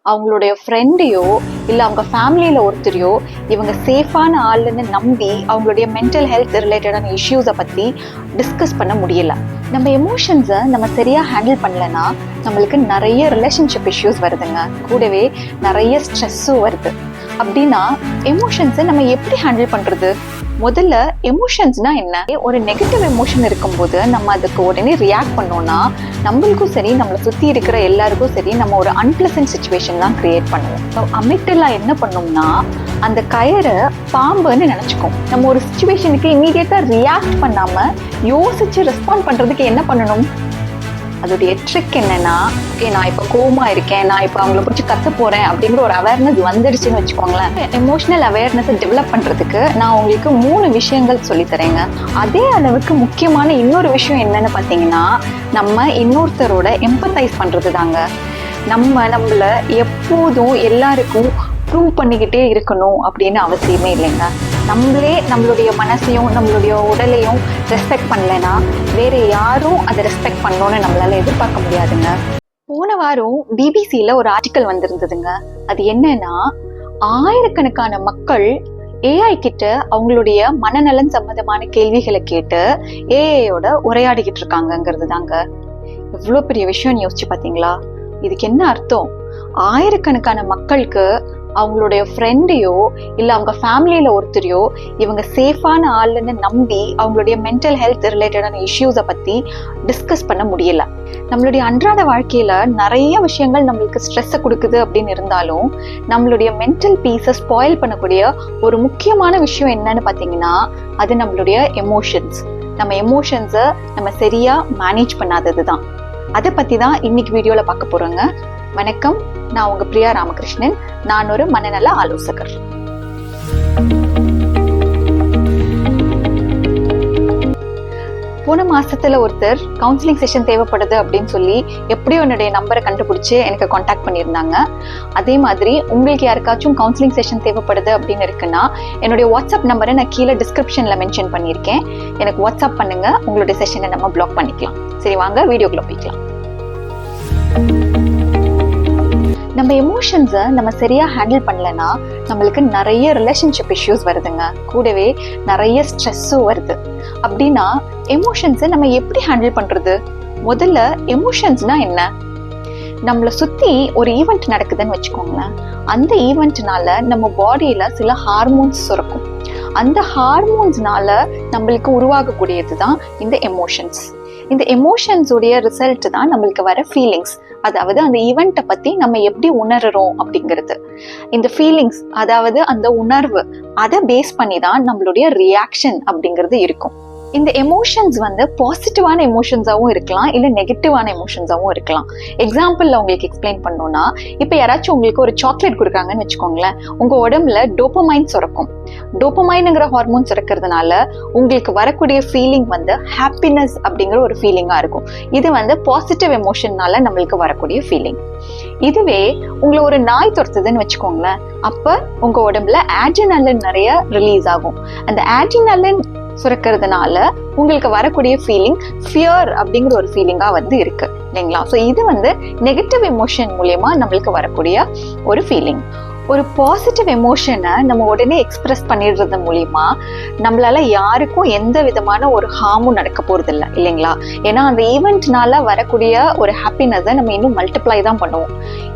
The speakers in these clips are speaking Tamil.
அவங்களுடைய ஃப்ரெண்டையோ இல்லை அவங்க ஃபேமிலியில் ஒருத்தரையோ இவங்க சேஃபான ஆளுன்னு நம்பி அவங்களுடைய மென்டல் ஹெல்த் ரிலேட்டடான இஷ்யூஸை பற்றி டிஸ்கஸ் பண்ண முடியல. நம்ம எமோஷன்ஸை நம்ம சரியாக ஹேண்டில் பண்ணலைன்னா நம்மளுக்கு நிறைய ரிலேஷன்ஷிப் இஷ்யூஸ் வருதுங்க, கூடவே நிறைய ஸ்ட்ரெஸ்ஸும் வருது. அப்படின்னா எமோஷன்ஸை நம்ம எப்படி ஹேண்டில் பண்ணுறது? முதல்ல எமோஷன்ஸ்னா என்ன? ஒரு நெகட்டிவ் எமோஷன் இருக்கும்போது நம்ம அதுக்கு உடனே ரியாக்ட் பண்ணோம்னா நம்மளுக்கும் சரி நம்மளை சுற்றி இருக்கிற எல்லாருக்கும் சரி நம்ம ஒரு அன்பிளசன்ட் சுச்சுவேஷன் தான் கிரியேட் பண்ணுவோம். அமிக்டலா என்ன பண்ணோம்னா அந்த கயரை பாம்புன்னு நினச்சிக்கும். நம்ம ஒரு சுச்சுவேஷனுக்கு இமீடியட்டாக ரியாக்ட் பண்ணாமல் யோசிச்சு ரெஸ்பாண்ட் பண்ணுறதுக்கு என்ன பண்ணணும்? அதோடைய ட்ரிக் என்னன்னா, ஓகே நான் இப்போ கோவமா இருக்கேன், நான் இப்போ அவங்கள பிடிச்சி கத்த போறேன் அப்படிங்கிற ஒரு அவேர்னஸ் வந்துடுச்சுன்னு வச்சுக்கோங்களேன். எமோஷனல் அவேர்னஸை டெவலப் பண்றதுக்கு நான் உங்களுக்கு 3 விஷயங்கள் சொல்லித்தரேங்க. அதே அளவுக்கு முக்கியமான இன்னொரு விஷயம் என்னன்னு பார்த்தீங்கன்னா, நம்ம இன்னொருத்தரோட எம்பத்தைஸ் பண்றது தாங்க. நம்மள எப்போதும் எல்லாருக்கும் ப்ரூவ் பண்ணிக்கிட்டே இருக்கணும் அப்படின்னு அவசியமே இல்லைங்க. நம்மளே நம்மளுடைய மனசையும் நம்மளுடைய உடலையும் ரெஸ்பெக்ட் பண்ணலைன்னா வேற யாரும் அதை ரெஸ்பெக்ட் பண்ணணும்னு நம்மளால எதிர்பார்க்க முடியாதுங்க. போன வாரம் பிபிசியில ஒரு ஆர்டிக்கல் வந்திருந்ததுங்க. அது என்னன்னா, ஆயிரக்கணக்கான மக்கள் ஏஐ கிட்ட அவங்களுடைய மனநலன் சம்பந்தமான கேள்விகளை கேட்டு ஏஐயோட உரையாடிக்கிட்டு இருக்காங்கிறது தாங்க. எவ்வளவு பெரிய விஷயம் யோசிச்சு பாத்தீங்களா? இதுக்கு என்ன அர்த்தம்? ஆயிரக்கணக்கான மக்களுக்கு அவங்களுடைய ஃப்ரெண்டையோ இல்லை அவங்க ஃபேமிலியில் ஒருத்தரையோ இவங்க சேஃபான ஆளுன்னு நம்பி அவங்களுடைய மென்டல் ஹெல்த் ரிலேட்டடான இஷ்யூஸை பற்றி டிஸ்கஸ் பண்ண முடியல. நம்மளுடைய அன்றாட வாழ்க்கையில் நிறைய விஷயங்கள் நம்மளுக்கு ஸ்ட்ரெஸ்ஸை கொடுக்குது அப்படின்னு இருந்தாலும் நம்மளுடைய மென்டல் பீஸை ஸ்பாயில் பண்ணக்கூடிய ஒரு முக்கியமான விஷயம் என்னன்னு பார்த்தீங்கன்னா, அது நம்மளுடைய எமோஷன்ஸ். நம்ம எமோஷன்ஸை நம்ம சரியாக மேனேஜ் பண்ணாதது தான். அதை பற்றி தான் இன்னைக்கு வீடியோவில் பார்க்க போகிறோங்க. வணக்கம், நான் உங்க பிரியா ராமகிருஷ்ணன். நான் ஒரு மனநல ஆலோசகர். போன மாசத்துல ஒருத்தர் கவுன்சிலிங் செஷன் தேவைப்படுது அப்படின்னு சொல்லி எப்படியோ என்னுடைய நம்பரை கண்டுபிடிச்சு எனக்கு கான்டாக்ட் பண்ணியிருந்தாங்க. அதே மாதிரி உங்களுக்கு யாருக்காச்சும் கவுன்சிலிங் செஷன் தேவைப்படுது அப்படின்னு இருக்குன்னா என்னுடைய வாட்ஸ்அப் நம்பரை நான் கீழே டிஸ்கிரிப்ஷன்ல மென்ஷன் பண்ணியிருக்கேன். எனக்கு வாட்ஸ்அப் பண்ணுங்க, உங்களுடைய செஷனை நம்ம பிளாக் பண்ணிக்கலாம். சரி, வாங்க வீடியோக்குள்ள போய்க்கலாம். நம்ம எமோஷன்ஸை நம்ம சரியாக ஹேண்டில் பண்ணலைன்னா நம்மளுக்கு நிறைய ரிலேஷன்ஷிப் இஷ்யூஸ் வருதுங்க, கூடவே நிறைய ஸ்ட்ரெஸ்ஸும் வருது. அப்படின்னா எமோஷன்ஸை நம்ம எப்படி ஹேண்டில் பண்ணுறது? முதல்ல எமோஷன்ஸ்னா என்ன? நம்மளை சுற்றி ஒரு ஈவெண்ட் நடக்குதுன்னு வச்சுக்கோங்களேன். அந்த ஈவெண்ட்னால நம்ம பாடியில் சில ஹார்மோன்ஸ் சுரக்கும். அந்த ஹார்மோன்ஸ்னால நம்மளுக்கு உருவாகக்கூடியது தான் இந்த எமோஷன்ஸ். இந்த எமோஷன்ஸுடைய ரிசல்ட் தான் நம்மளுக்கு வர ஃபீலிங்ஸ். அதாவது அந்த ஈவெண்ட்டை பற்றி நம்ம எப்படி உணர்றோம் அப்படிங்கிறது. இந்த ஃபீலிங்ஸ், அதாவது அந்த உணர்வு, அதை பேஸ் பண்ணி தான் நம்மளுடைய ரியாக்ஷன் அப்படிங்கிறது இருக்கும். இந்த எமோஷன்ஸ் பாசிட்டிவான எமோஷன்ஸாகவும் இருக்கலாம், இல்லை நெகட்டிவான எமோஷன்ஸாகவும் இருக்கலாம். எக்ஸாம்பிளில் உங்களுக்கு எக்ஸ்பிளைன் பண்ணோன்னா, இப்போ யாராச்சும் உங்களுக்கு ஒரு சாக்லேட் கொடுக்குறாங்கன்னு வச்சுக்கோங்களேன். உங்கள் உடம்புல டோபமைன் சுரக்கும். டோபமைனுங்கிற ஹார்மோன் சுரக்கிறதுனால உங்களுக்கு வரக்கூடிய ஃபீலிங் ஹாப்பினஸ் அப்படிங்கிற ஒரு ஃபீலிங்காக இருக்கும். இது பாசிட்டிவ் எமோஷன்னால நம்மளுக்கு வரக்கூடிய ஃபீலிங். இதுவே உங்களை ஒரு நாய் துரத்துதுன்னு வச்சுக்கோங்களேன். அப்போ உங்கள் உடம்புல ஆட்ரினலின் நிறைய ரிலீஸ் ஆகும். அந்த ஆட்ரினலின் சுரக்கிறதுனால உங்களுக்கு வரக்கூடிய ஃபீலிங் ஃபியர் அப்படிங்கிற ஒரு ஃபீலிங்கா இருக்கு இல்லைங்களா? ஸோ இது நெகட்டிவ் எமோஷன் மூலமா நம்மளுக்கு வரக்கூடிய ஒரு ஃபீலிங். ஒரு பாசிட்டிவ் எமோஷனை நம்ம உடனே எக்ஸ்பிரஸ் பண்ணிடுறது மூலியமா நம்மளால யாருக்கும் எந்த விதமான ஒரு ஹார்மும் நடக்க போறது இல்லை இல்லைங்களா? ஏன்னா அந்த ஈவெண்ட்னால வரக்கூடிய ஒரு ஹாப்பினஸை நம்ம இன்னும் மல்டிப்ளை தான் பண்ணுவோம்.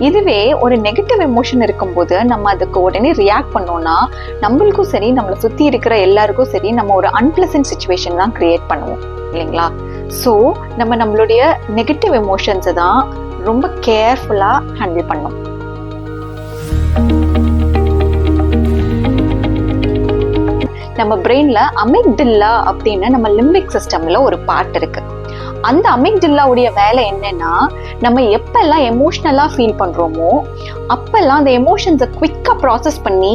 இதுவே ஒரு நெகட்டிவ் எமோஷன் இருக்கும்போது நம்ம அதுக்கு உடனே ரியாக்ட் பண்ணோம்னா நம்மளுக்கும் சரி நம்மளை சுற்றி இருக்கிற எல்லாருக்கும் சரி நம்ம ஒரு அன்பிளசன்ட் சுச்சுவேஷன் தான் கிரியேட் பண்ணுவோம் இல்லைங்களா? ஸோ நம்மளுடைய நெகட்டிவ் எமோஷன்ஸை தான் ரொம்ப கேர்ஃபுல்லாக ஹேண்டில் பண்ணணும். நம்ம பிரெயின்ல அமிக்டில்லா அப்படின்னு நம்ம லிம்பிக் சிஸ்டம்ல ஒரு பார்ட் இருக்கு. அந்த அமிக்டில்லாவுடைய வேலை என்னன்னா, நம்ம எப்பெல்லாம் எமோஷனலா ஃபீல் பண்றோமோ அப்பெல்லாம் அந்த எமோஷன்ஸை குவிக்கா ப்ராசஸ் பண்ணி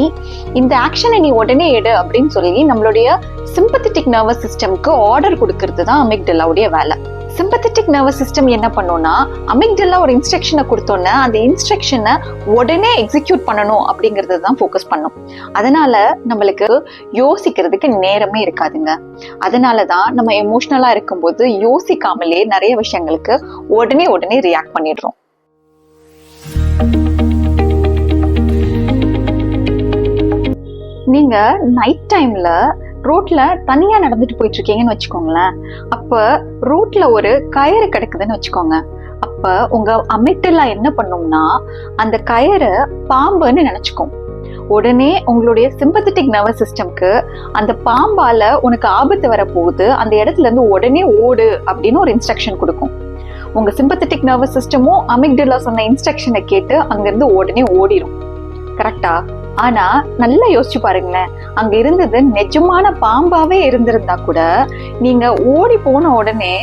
இந்த ஆக்ஷனை நீ உடனே எடு அப்படின்னு சொல்லி நம்மளுடைய சிம்பத்தட்டிக் நர்வஸ் சிஸ்டம்க்கு ஆர்டர் கொடுக்கறது தான் அமிக்டில்லாவுடைய வேலை. சிம்பத்தட்டிக் நர்வஸ் சிஸ்டம் என்ன பண்ணும்னா, அமிக்டலா ஒரு இன்ஸ்ட்ரக்ஷனை கொடுத்தோன்னே அந்த இன்ஸ்ட்ரக்ஷனை உடனே எக்ஸிக்யூட் பண்ணணும் அப்படிங்கிறது தான் ஃபோக்கஸ் பண்ணும். அதனால நம்மளுக்கு யோசிக்கிறதுக்கு நேரமே இருக்காதுங்க. அதனால தான் நம்ம எமோஷனலா இருக்கும்போது யோசிக்காமலே நிறைய விஷயங்களுக்கு உடனே ரியாக்ட் பண்ணிடுறோம். நீங்க நைட் டைம்ல ரோட்ல தனியா நடந்துட்டு போயிட்டு இருக்கீங்கன்னு வச்சுக்கோங்களேன். அப்ப ரோட்ல ஒரு கயிறு கிடக்குதுன்னு வச்சுக்கோங்க. அப்ப உங்க அமிக்டலா என்ன பண்ணும்னா அந்த கயிறை பாம்புன்னு நினைச்சுக்கும். உடனே உங்களுடைய சிம்பத்தட்டிக் நர்வஸ் சிஸ்டம்க்கு அந்த பாம்பால உனக்கு ஆபத்து வர போகுது, அந்த இடத்துல இருந்து உடனே ஓடு அப்படின்னு ஒரு இன்ஸ்ட்ரக்ஷன் கொடுக்கும். உங்க சிம்பத்தட்டிக் நர்வஸ் சிஸ்டமும் அமிக்டலா சொன்ன இன்ஸ்ட்ரக்ஷனை கேட்டு அங்கிருந்து உடனே ஓடிடும். கரெக்டா? ஆனா நல்லா யோசிச்சு பாருங்களேன், அங்க இருந்தது நிஜமான பாம்பாவே இருந்திருந்தா கூட நீங்க ஓடி போன உடனே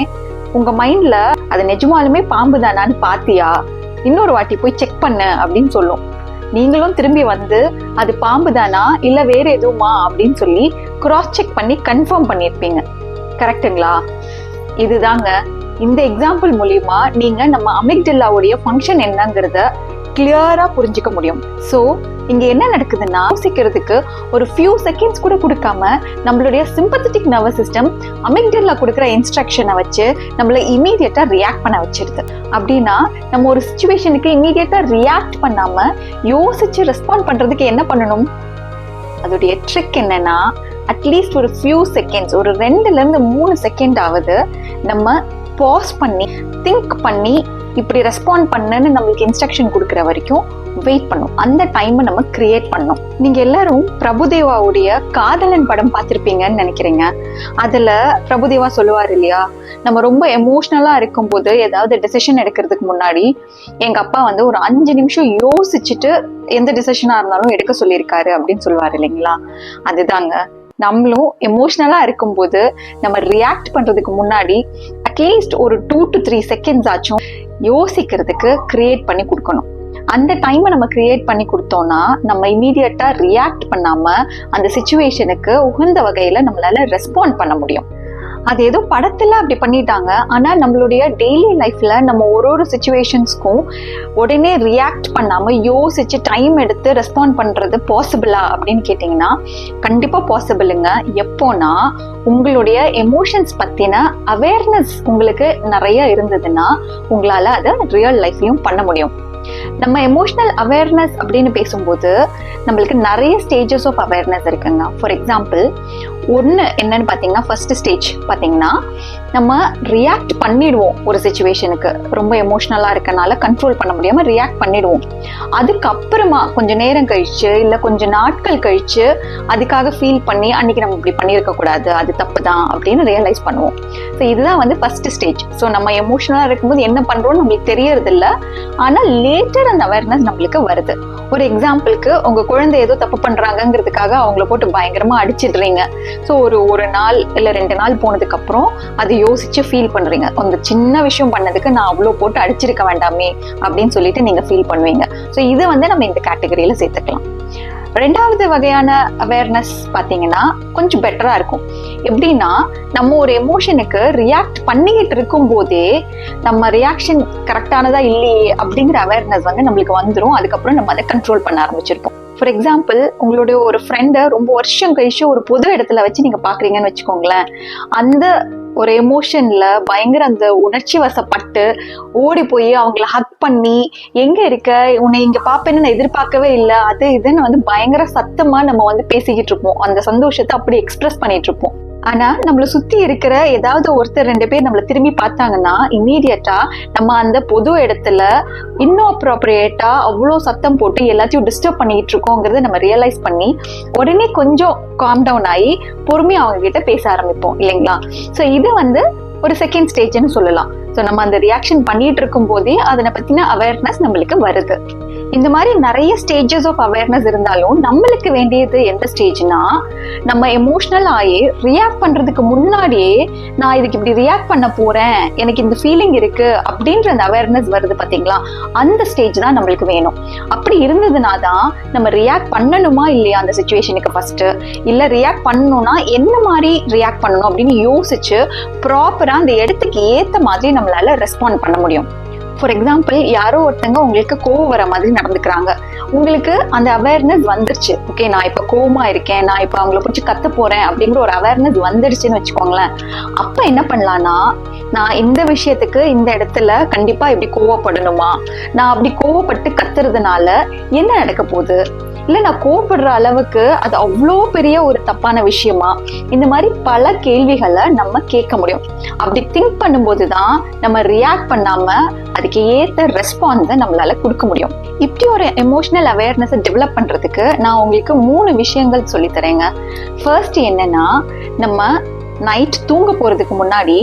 உங்க மைண்ட்ல அது நிஜமாலுமே பாம்பு தானான்னு பாத்தியா, இன்னொரு வாட்டி போய் செக் பண்ண அப்படின்னு சொல்லும். நீங்களும் திரும்பி வந்து அது பாம்பு தானா இல்ல வேற எதுவுமா அப்படின்னு சொல்லி கிராஸ் செக் பண்ணி கன்ஃபார்ம் பண்ணிருப்பீங்க. கரெக்டுங்களா? இதுதாங்க இந்த எக்ஸாம்பிள் மூலியமா நீங்க நம்ம அமிக்டலாவுடைய ஃபங்க்ஷன் என்னங்கிறத கிளியரா புரிஞ்சுக்க முடியும். சோ இங்க என்ன நடக்குதுன்னா, யோசிக்கிறதுக்கு ஒரு ஃபியூ செகண்ட்ஸ் கூட கொடுக்காம நம்மளுடைய சிம்பத்தட்டிக் நர்வஸ் சிஸ்டம் அமிக்டலா கொடுக்குற இன்ஸ்ட்ரக்ஷனை வச்சு நம்மள இமீடியட்டா ரியாக்ட் பண்ண வச்சிருது. அப்படின்னா நம்ம ஒரு சிச்சுவேஷனுக்கு இமீடியட்டா ரியாக்ட் பண்ணாம யோசிச்சு ரெஸ்பாண்ட் பண்றதுக்கு என்ன பண்ணணும்? அதோடைய ட்ரிக் என்னன்னா, அட்லீஸ்ட் ஒரு ஃபியூ செகண்ட்ஸ், ஒரு 2-3 செகண்ட் ஆவது நம்ம பாஸ் பண்ணி திங்க் பண்ணி இப்படி ரெஸ்பாண்ட் பண்ணன்னு நம்மளுக்கு இன்ஸ்ட்ரக்ஷன் கொடுக்குற வரைக்கும் வெயிட் பண்ணும். அந்த டைமை நம்ம கிரியேட் பண்ணோம். நீங்க எல்லாரும் பிரபுதேவாவுடைய காதலன் படம் பார்த்திருப்பீங்கன்னு நினைக்கிறீங்க. அதுல பிரபுதேவா சொல்லுவார் இல்லையா, நம்ம ரொம்ப எமோஷனலா இருக்கும் போது ஏதாவது டெசிஷன் எடுக்கிறதுக்கு முன்னாடி எங்க அப்பா வந்து ஒரு 5 நிமிஷம் யோசிச்சுட்டு எந்த டெசிஷனா இருந்தாலும் எடுக்க சொல்லியிருக்காரு அப்படின்னு சொல்லுவாரு இல்லைங்களா. அதுதாங்க நம்மளும் எமோஷனலா இருக்கும்போது நம்ம ரியாக்ட் பண்றதுக்கு முன்னாடி அட்லீஸ்ட் ஒரு 2 to 3 செகண்ட்ஸ் ஆச்சும் யோசிக்கிறதுக்கு கிரியேட் பண்ணி கொடுக்கணும். அந்த டைமை நம்ம கிரியேட் பண்ணி கொடுத்தோம்னா நம்ம இமீடியட்டா ரியாக்ட் பண்ணாம அந்த சிச்சுவேஷனுக்கு உகந்த வகையில நம்மளால ரெஸ்பாண்ட் பண்ண முடியும். அது ஏதோ படத்துல அப்படி பண்ணிட்டாங்க. ஆனா நம்மளுடைய டெய்லி லைஃப்ல நம்ம ஒரு சிச்சுவேஷன்ஸ்க்கும் உடனே ரியாக்ட் பண்ணாம யோசிச்சு டைம் எடுத்து ரெஸ்பாண்ட் பண்றது பாசிபிளா அப்படின்னு கேட்டீங்கன்னா கண்டிப்பா பாசிபிளுங்க. எப்போனா உங்களுடைய எமோஷன்ஸ் பத்தின அவேர்னஸ் உங்களுக்கு நிறைய இருந்ததுன்னா உங்களால அதை ரியல் லைஃப்லயும் பண்ண முடியும். நம்ம எமோஷனல் அவேர்னஸ் அப்படின்னு பேசும்போது நம்மளுக்கு நிறைய ஸ்டேஜஸ் ஆஃப் அவேர்னஸ் இருக்குங்க. ஃபார் எக்ஸாம்பிள், ஒன்று என்னன்னு பார்த்தீங்கன்னா, ஃபர்ஸ்ட் ஸ்டேஜ் பார்த்தீங்கன்னா நம்ம ரியாக்ட் பண்ணிடுவோம் ஒரு சிச்சுவேஷனுக்கு. ரொம்ப எமோஷனலாக இருக்கனால கண்ட்ரோல் பண்ண முடியாமல் ரியாக்ட் பண்ணிடுவோம். அதுக்கப்புறமா கொஞ்சம் நேரம் கழிச்சு இல்லை கொஞ்சம் நாட்கள் கழிச்சு அதுக்காக ஃபீல் பண்ணி அன்னைக்கு நம்ம இப்படி பண்ணியிருக்க கூடாது, அது தப்பு தான் அப்படின்னு ரியலைஸ் பண்ணுவோம். ஸோ இதுதான் வந்து ஃபர்ஸ்ட் ஸ்டேஜ். ஸோ நம்ம எமோஷனலாக இருக்கும்போது என்ன பண்ணுறோம்னு நம்மளுக்கு தெரியறது இல்லை, ஆனால் லேட்டர் அந்த அவேர்னஸ் நம்மளுக்கு வருது. ஒரு எக்ஸாம்பிளுக்கு, உங்க குழந்தை ஏதோ தப்பு பண்றாங்கிறதுக்காக அவங்கள போட்டு பயங்கரமா அடிச்சிடுறீங்க. ஸோ ஒரு நாள் இல்லை 2 நாள் போனதுக்கு அப்புறம் அதை யோசிச்சு ஃபீல் பண்றீங்க, அந்த சின்ன விஷயம் பண்ணதுக்கு நான் அவ்வளோ போட்டு அடிச்சிருக்க வேண்டாமே அப்படின்னு சொல்லிட்டு நீங்க ஃபீல் பண்ணுவீங்க. ஸோ இதை வந்து நம்ம இந்த கேட்டகரியில சேர்த்துக்கலாம். 2வது வகையான அவேர்னஸ் பார்த்தீங்கன்னா கொஞ்சம் பெட்டரா இருக்கும். எப்படின்னா, நம்ம ஒரு எமோஷனுக்கு ரியாக்ட் பண்ணிக்கிட்டு இருக்கும் போதே நம்ம ரியாக்ஷன் கரெக்டானதா இல்லையே அப்படிங்கிற அவேர்னஸ் வந்து நம்மளுக்கு வந்துடும். அதுக்கப்புறம் நம்ம அதை கண்ட்ரோல் பண்ண ஆரம்பிச்சிருப்போம். ஃபார் எக்ஸாம்பிள், உங்களுடைய ஒரு ஃப்ரெண்டை ரொம்ப வருஷம் கழிச்சு ஒரு பொது இடத்துல வச்சு நீங்க பாக்குறீங்கன்னு வச்சுக்கோங்களேன். அந்த ஒரு எமோஷன்ல பயங்கர அந்த உணர்ச்சி வசப்பட்டு ஓடி போய் அவங்கள ஹக் பண்ணி, எங்க இருக்க, உன்னை இங்க பாப்பேன்னு நான் எதிர்பார்க்கவே இல்லை, அது இதுன்னு வந்து பயங்கர சத்தமா நம்ம வந்து பேசிக்கிட்டு இருப்போம். அந்த சந்தோஷத்தை அப்படி எக்ஸ்பிரஸ் பண்ணிட்டு இருப்போம். ஆனா நம்மள சுத்தி இருக்கிற ஏதாவது ஒருத்தர் 2 பேர் நம்மள திரும்பி பார்த்தாங்கன்னா இம்மீடியட்டா நம்ம அந்த பொது இடத்துல இன்அப்ரோப்ரியேட்டா அவ்வளோ சத்தம் போட்டு எல்லாத்தையும் டிஸ்டர்ப் பண்ணிட்டு இருக்கோங்கிறத நம்ம ரியலைஸ் பண்ணி உடனே கொஞ்சம் காம் டவுன் ஆகி பொறுமையா அவங்க கிட்ட பேச ஆரம்பிப்போம் இல்லைங்களா. ஸோ இது வந்து ஒரு செகண்ட் ஸ்டேஜ்னு சொல்லலாம். ஸோ நம்ம அந்த ரியாக்ஷன் பண்ணிட்டு இருக்கும் போதே அதனை பத்தின அவேர்னஸ் நம்மளுக்கு வருது. இந்த மாதிரி நிறைய ஸ்டேஜஸ் ஆஃப் அவேர்னஸ் இருந்தாலும் நம்மளுக்கு வேண்டியது எந்த ஸ்டேஜ்னா, நம்ம எமோஷனல் ஆகி ரியாக்ட் பண்றதுக்கு முன்னாடியே நான் இதுக்கு இப்படி ரியாக்ட் பண்ண போறேன், எனக்கு இந்த ஃபீலிங் இருக்கு அப்படின்ற அந்த அவேர்னஸ் வருது பாத்தீங்களா, அந்த ஸ்டேஜ் தான் நம்மளுக்கு வேணும். அப்படி இருந்ததுனா தான் நம்ம ரியாக்ட் பண்ணணுமா இல்லையா அந்த சிச்சுவேஷனுக்கு ஃபர்ஸ்ட், இல்ல ரியாக்ட் பண்ணணும்னா என்ன மாதிரி ரியாக்ட் பண்ணணும் அப்படின்னு யோசிச்சு ப்ராப்பரா அந்த இடத்துக்கு ஏத்த மாதிரி நம்மளால ரெஸ்பாண்ட் பண்ண முடியும். ஃபார் எக்ஸாம்பிள், யாரோ ஒருத்தங்க உங்களுக்கு கோவம் வர மாதிரி நடந்துக்கிறாங்க. உங்களுக்கு அந்த அவேர்னஸ் வந்துருச்சு, ஓகே நான் இப்ப கோவமா இருக்கேன், நான் இப்ப அவங்கள பிடிச்சி கத்த போறேன் அப்படிங்கிற ஒரு அவேர்னஸ் வந்துருச்சுன்னு வச்சுக்கோங்களேன். அப்ப என்ன பண்ணலாம்னா, நான் இந்த விஷயத்துக்கு இந்த இடத்துல கண்டிப்பா இப்படி கோவப்படணுமா, நான் அப்படி கோவப்பட்டு கத்துறதுனால என்ன நடக்க போகுது, இல்ல நான் கோபப்படுற அளவுக்கு அது அவ்வளோ பெரிய ஒரு தப்பான விஷயமா? இந்த மாதிரி பல கேள்விகளை நம்ம கேட்க முடியும். அப்படி திங்க் பண்ணும்போதுதான் நம்ம ரியாக்ட் பண்ணாம அதுக்கு ஏத்த ரெஸ்பான்ஸை நம்மளால கொடுக்க முடியும். இப்படி ஒரு எமோஷனல் அவேர்னஸை டெவலப் பண்றதுக்கு நான் உங்களுக்கு 3 விஷயங்கள் சொல்லி தரேங்க. ஃபர்ஸ்ட் என்னன்னா, நம்ம நைட் தூங்க போறதுக்கு முன்னாடி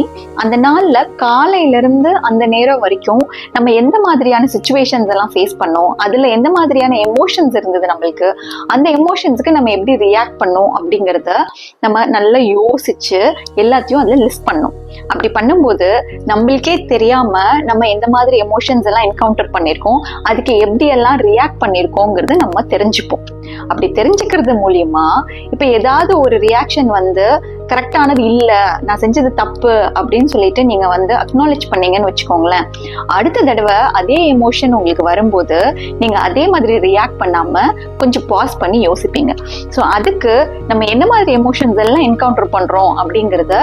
அந்த நாள்ல காலையில இருந்து அந்த நேரம் வரைக்கும் நம்ம எந்த மாதிரியான சிச்சுவேஷன்ஸ் எல்லாம் ஃபேஸ் பண்ணோம், அதுல எந்த மாதிரியான எமோஷன்ஸ் இருந்தது நம்மளுக்கு, அந்த எமோஷன்ஸ்க்கு நம்ம எப்படி ரியாக்ட் பண்ணோம் அப்படிங்கறத நம்ம நல்லா யோசிச்சு எல்லாத்தையும் அதுல லிஸ்ட் பண்ணோம். அப்படி பண்ணும்போது நம்மளுக்கே தெரியாம நம்ம எந்த மாதிரி எமோஷன்ஸ் எல்லாம் என்கவுண்டர் பண்ணிருக்கோம், அதுக்கு எப்படி எல்லாம் ரியாக்ட் பண்ணிருக்கோங்கிறது நம்ம தெரிஞ்சுப்போம். அப்படி தெரிஞ்சுக்கிறது மூலியமா இப்ப ஏதாவது ஒரு ரியாக்ஷன் வந்து கரெக்டானது இல்ல, நான் செஞ்சது தப்பு அப்படின்னு சொல்லிட்டு நீங்க வந்து அக்னாலேஜ் பண்ணீங்கன்னு வச்சுக்கோங்களேன், அடுத்த தடவை அதே எமோஷன் உங்களுக்கு வரும்போது நீங்க அதே மாதிரி ரியாக்ட் பண்ணாம கொஞ்சம் பாஸ் பண்ணி யோசிப்பீங்க. ஸோ அதுக்கு நம்ம என்ன மாதிரி எமோஷன்ஸ் எல்லாம் என்கவுண்டர் பண்றோம் அப்படிங்கறத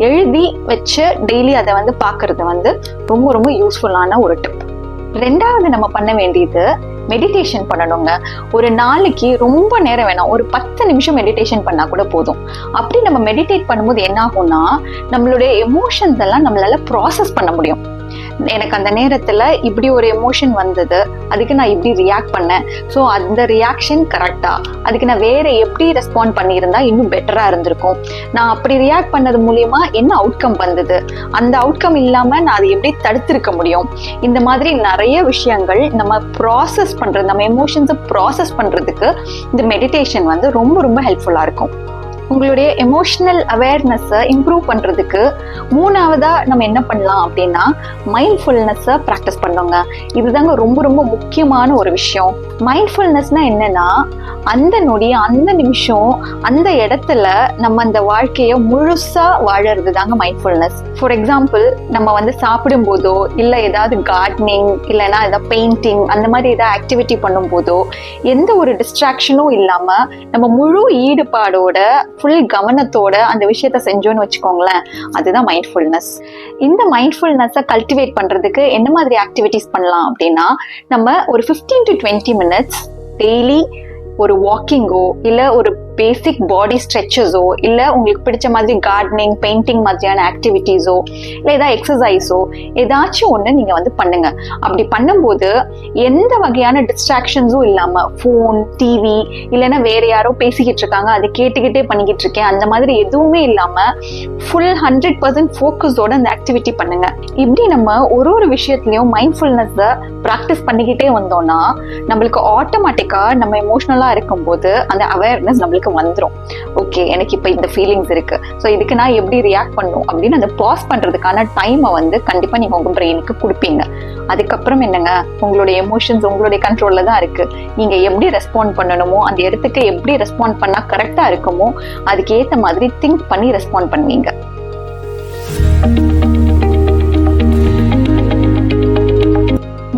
எழுதி வச்சு டெய்லி அதை வந்து பாக்குறது வந்து ரொம்ப ரொம்ப யூஸ்ஃபுல்லான ஒரு டிப். ரெண்டாவது நம்ம பண்ண வேண்டியது மெடிடேஷன் பண்ணணுங்க. ஒரு நாளைக்கு ரொம்ப நேரம் வேணாம், ஒரு 10 நிமிஷம் மெடிடேஷன் பண்ணா கூட போதும். அப்படி நம்ம மெடிடேட் பண்ணும்போது என்ன ஆகும்னா, நம்மளுடைய எமோஷன்ஸ் எல்லாம் நம்மளால ப்ராசஸ் பண்ண முடியும். எனக்கு அந்த நேரத்துல இப்படி ஒரு எமோஷன் வந்தது, அதுக்கு நான் இப்படி ரியாக்ட் பண்ணேன், ஸோ அந்த ரியாக்ஷன் கரெக்டா, அதுக்கு நான் வேற எப்படி ரெஸ்பாண்ட் பண்ணியிருந்தா இன்னும் பெட்டரா இருந்திருக்கும், நான் அப்படி ரியாக்ட் பண்ணது மூலியமா என்ன அவுட்கம் வந்தது, அந்த அவுட்கம் இல்லாம நான் அதை எப்படி தடுத்திருக்க முடியும். இந்த மாதிரி நிறைய விஷயங்கள் நம்ம ப்ராசஸ் பண்றது, நம்ம எமோஷன்ஸை ப்ராசஸ் பண்றதுக்கு இந்த மெடிடேஷன் வந்து ரொம்ப ரொம்ப ஹெல்ப்ஃபுல்லா இருக்கும். உங்களுடைய எமோஷனல் அவேர்னஸை இம்ப்ரூவ் பண்றதுக்கு மூணாவதா நம்ம என்ன பண்ணலாம் அப்படின்னா, மைண்ட்ஃபுல்னஸை ப்ராக்டிஸ் பண்ணுங்க. இதுதாங்க ரொம்ப ரொம்ப முக்கியமான ஒரு விஷயம். மைண்ட்ஃபுல்னஸ்னா என்னன்னா, அந்த நொடி, அந்த நிமிஷம், அந்த இடத்துல நம்ம அந்த வாழ்க்கையை முழுசா வாழறது தாங்க மைண்ட்ஃபுல்னஸ். ஃபார் எக்ஸாம்பிள், நம்ம வந்து சாப்பிடும் போதோ இல்லை ஏதாவது கார்டனிங் இல்லைன்னா ஏதாவது பெயிண்டிங் அந்த மாதிரி ஏதாவது ஆக்டிவிட்டி பண்ணும் போதோ எந்த ஒரு டிஸ்ட்ராக்ஷனும் இல்லாம நம்ம முழு ஈடுபாடோட ஃபுல் கவனத்தோட அந்த விஷயத்த செஞ்சோன்னு வச்சுக்கோங்களேன், அதுதான் மைண்ட்ஃபுல்னஸ். இந்த மைண்ட்ஃபுல்னஸை கல்டிவேட் பண்றதுக்கு என்ன மாதிரி ஆக்டிவிட்டிஸ் பண்ணலாம் அப்படின்னா, நம்ம ஒரு 15 to 20 minutes டெய்லி ஒரு வாக்கிங்கோ இல்லை ஒரு பேசிக் பாடி ஸ்ட்ரெச்சஸோ இல்லை உங்களுக்கு பிடிச்ச மாதிரி கார்டனிங் பெயிண்டிங் மாதிரியான ஆக்டிவிட்டீஸோ இல்லை ஏதாவது எக்ஸசைஸோ ஏதாச்சும் ஒன்று நீங்கள் வந்து பண்ணுங்க. அப்படி பண்ணும்போது எந்த வகையான டிஸ்ட்ராக்ஷன்ஸும் இல்லாமல், ஃபோன், டிவி இல்லைன்னா வேற யாரோ பேசிக்கிட்டு இருக்காங்க அதை கேட்டுக்கிட்டே பண்ணிக்கிட்டு இருக்கேன் அந்த மாதிரி எதுவுமே இல்லாமல் ஃபுல் 100% ஃபோக்கஸோட அந்த ஆக்டிவிட்டி பண்ணுங்க. இப்படி நம்ம ஒரு விஷயத்துலையும் மைண்ட்ஃபுல்னஸை ப்ராக்டிஸ் பண்ணிக்கிட்டே வந்தோம்னா நம்மளுக்கு ஆட்டோமேட்டிக்காக நம்ம எமோஷ்னலாக இருக்கும்போது அந்த அவேர்னஸ் நம்மளுக்கு வந்துடும். ஓகே, எனக்கு இப்ப இந்த ஃபீலிங்ஸ் இருக்கு, ஸோ இதுக்கு நான் எப்படி ரியாக்ட் பண்ணும் அப்படின்னு அந்த பாஸ் பண்றதுக்கான டைமை வந்து கண்டிப்பா நீங்க உங்க பிரெயினுக்கு கொடுப்பீங்க. அதுக்கப்புறம் என்னங்க, உங்களுடைய எமோஷன்ஸ் உங்களுடைய கண்ட்ரோல்ல தான் இருக்கு. நீங்க எப்படி ரெஸ்பாண்ட் பண்ணணுமோ, அந்த இடத்துக்கு எப்படி ரெஸ்பாண்ட் பண்ணா கரெக்டா இருக்குமோ அதுக்கு ஏத்த மாதிரி திங்க் பண்ணி ரெஸ்பாண்ட் பண்ணுவீங்க.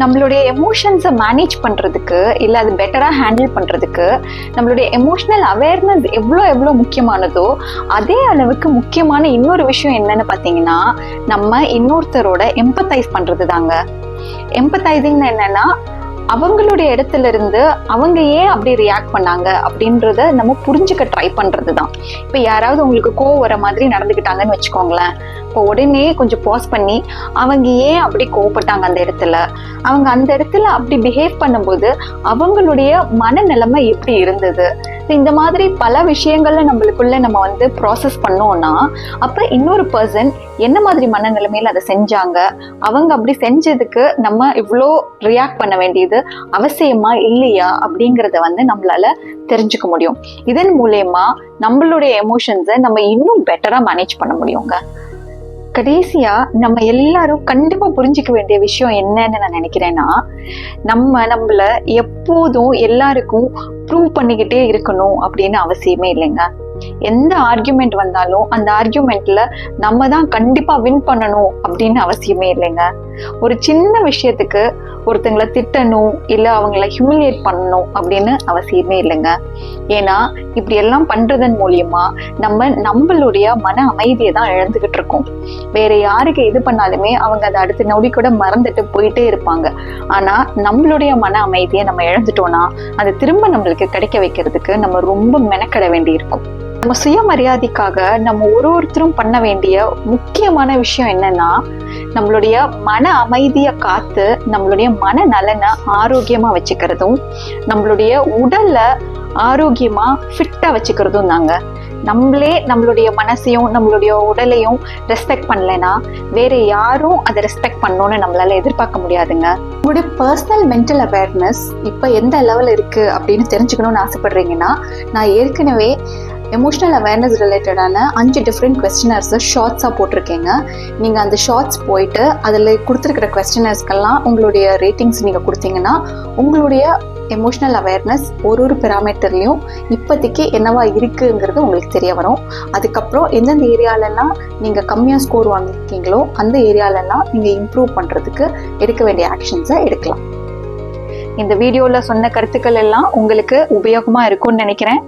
நம்மளுடைய எமோஷன்ஸை மேனேஜ் பண்றதுக்கு இல்லை அது பெட்டரா ஹேண்டில் பண்றதுக்கு நம்மளுடைய எமோஷனல் அவேர்னஸ் எவ்வளோ முக்கியமானதோ அதே அளவுக்கு முக்கியமான இன்னொரு விஷயம் என்னன்னு பார்த்தீங்கன்னா, நம்ம இன்னொருத்தரோட எம்பத்தைஸ் பண்றது தாங்க. எம்பத்தைசிங் என்னன்னா, அவங்களுடைய இடத்துல இருந்து அவங்க ஏன் அப்படி ரியாக்ட் பண்ணாங்க அப்படின்றத நம்ம புரிஞ்சுக்க ட்ரை பண்றது தான். இப்போ யாராவது உங்களுக்கு கோவம் வர மாதிரி நடந்துக்கிட்டாங்கன்னு வச்சுக்கோங்களேன், இப்போ உடனே கொஞ்சம் பாஸ் பண்ணி அவங்க ஏன் அப்படி கோவப்பட்டாங்க, அந்த இடத்துல அவங்க அந்த இடத்துல அப்படி பிஹேவ் பண்ணும்போது அவங்களுடைய மனநிலைமை எப்படி இருந்தது, இந்த மாதிரி பல விஷயங்கள்ல நம்மளுக்குள்ள நம்ம வந்து ப்ராசஸ் பண்ணோம்னா அப்ப இன்னொரு பர்சன் என்ன மாதிரி மனநிலைமையில அதை செஞ்சாங்க, அவங்க அப்படி செஞ்சதுக்கு நம்ம இவ்வளோ ரியாக்ட் பண்ண வேண்டியது அவசியமா இல்லையா அப்படிங்கறத வந்து நம்மளால தெரிஞ்சுக்க முடியும். இதன் மூலமா நம்மளுடைய எமோஷன்ஸை நம்ம இன்னும் பெட்டரா மேனேஜ் பண்ண முடியுங்க. கடைசியா நம்ம எல்லாரும் கண்டிப்பா புரிஞ்சுக்க வேண்டிய விஷயம் என்னன்னு நான் நினைக்கிறேன்னா, நம்மள எப்போதும் எல்லாருக்கும் ப்ரூவ் பண்ணிக்கிட்டே இருக்கணும் அப்படின்னு அவசியமே இல்லைங்க. எந்த ஆர்கியூமெண்ட் வந்தாலும் அந்த ஆர்கியூமெண்ட்ல நம்ம தான் கண்டிப்பா வின் பண்ணணும் அப்படின்னு அவசியமே இல்லைங்க. ஒரு சின்ன விஷயத்துக்கு ஒருத்தங்களை திட்டணும் இல்ல அவங்கள ஹியூமிலியேட் பண்ணணும் அப்படின்னு அவசியமே இல்லைங்க. ஏன்னா இப்படி எல்லாம் பண்றதன் மூலியமா நம்மளுடைய மன அமைதியை தான் இழந்துகிட்டு இருக்கோம். வேற யாருக்கு எது பண்ணாலுமே அவங்க அதை அடுத்த நொடி கூட மறந்துட்டு போயிட்டே இருப்பாங்க. ஆனா நம்மளுடைய மன அமைதியை நம்ம இழந்துட்டோம்னா அது திரும்ப நம்மளுக்கு கிடைக்க வைக்கிறதுக்கு நம்ம ரொம்ப மெனக்கட வேண்டி இருக்கும். நம்ம சுயமரியாதைக்காக நம்ம ஒருத்தரும் பண்ண வேண்டிய முக்கியமான விஷயம் என்னன்னா, நம்மளுடைய மன அமைதியை காத்து நம்மளுடைய மன நலனை ஆரோக்கியமா வச்சுக்கிறதும் நம்மளுடைய உடல்ல ஆரோக்கியமா ஃபிட்டா வச்சுக்கிறதும் தாங்க. நம்மளே நம்மளுடைய மனசையும் நம்மளுடைய உடலையும் ரெஸ்பெக்ட் பண்ணலைன்னா வேற யாரும் அதை ரெஸ்பெக்ட் பண்ணணும்னு நம்மளால எதிர்பார்க்க முடியாதுங்க. உங்களுடைய பர்சனல் மென்டல் அவேர்னஸ் இப்போ எந்த லெவல் இருக்கு அப்படின்னு தெரிஞ்சுக்கணும்னு ஆசைப்படுறீங்கன்னா, நான் ஏற்கனவே எமோஷனல் அவேர்னஸ் ரிலேட்டடான 5 டிஃப்ரெண்ட் கொஸ்டினர்ஸை ஷார்ட்ஸாக போட்டிருக்கேங்க. நீங்கள் அந்த ஷார்ட்ஸ் போயிட்டு அதில் கொடுத்துருக்கிற கொஸ்டினர்ஸ்க்கெல்லாம் உங்களுடைய ரேட்டிங்ஸ் நீங்கள் கொடுத்தீங்கன்னா உங்களுடைய எமோஷனல் அவேர்னஸ் ஒரு பெராமீட்டர்லையும் இப்போதைக்கு என்னவா இருக்குங்கிறது உங்களுக்கு தெரிய வரும். அதுக்கப்புறம் எந்தெந்த ஏரியாலெல்லாம் நீங்கள் கம்மியாக ஸ்கோர் வாங்கியிருக்கீங்களோ அந்த ஏரியாலெல்லாம் நீங்கள் இம்ப்ரூவ் பண்ணுறதுக்கு எடுக்க வேண்டிய ஆக்ஷன்ஸை எடுக்கலாம். இந்த வீடியோவில் சொன்ன கருத்துக்கள் எல்லாம் உங்களுக்கு உபயோகமாக இருக்கும்னு நினைக்கிறேன்.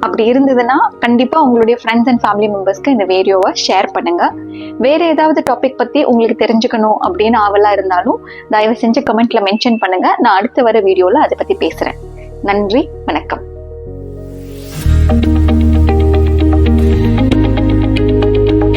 அப்படி இருந்ததுன்னா கண்டிப்பா உங்களுடைய ஃப்ரெண்ட்ஸ் அண்ட் ஃபேமிலி மெம்பர்ஸ்க்கு இந்த வீடியோவை ஷேர் பண்ணுங்க. வேற ஏதாவது டாபிக் பத்தி உங்களுக்கு தெரிஞ்சுக்கணும் அப்படின்னு ஆவலா இருந்தாலும் தயவு செஞ்சு கமெண்ட்ல மென்ஷன் பண்ணுங்க. நான் அடுத்து வர வீடியோல அதை பத்தி பேசுறேன். நன்றி, வணக்கம்.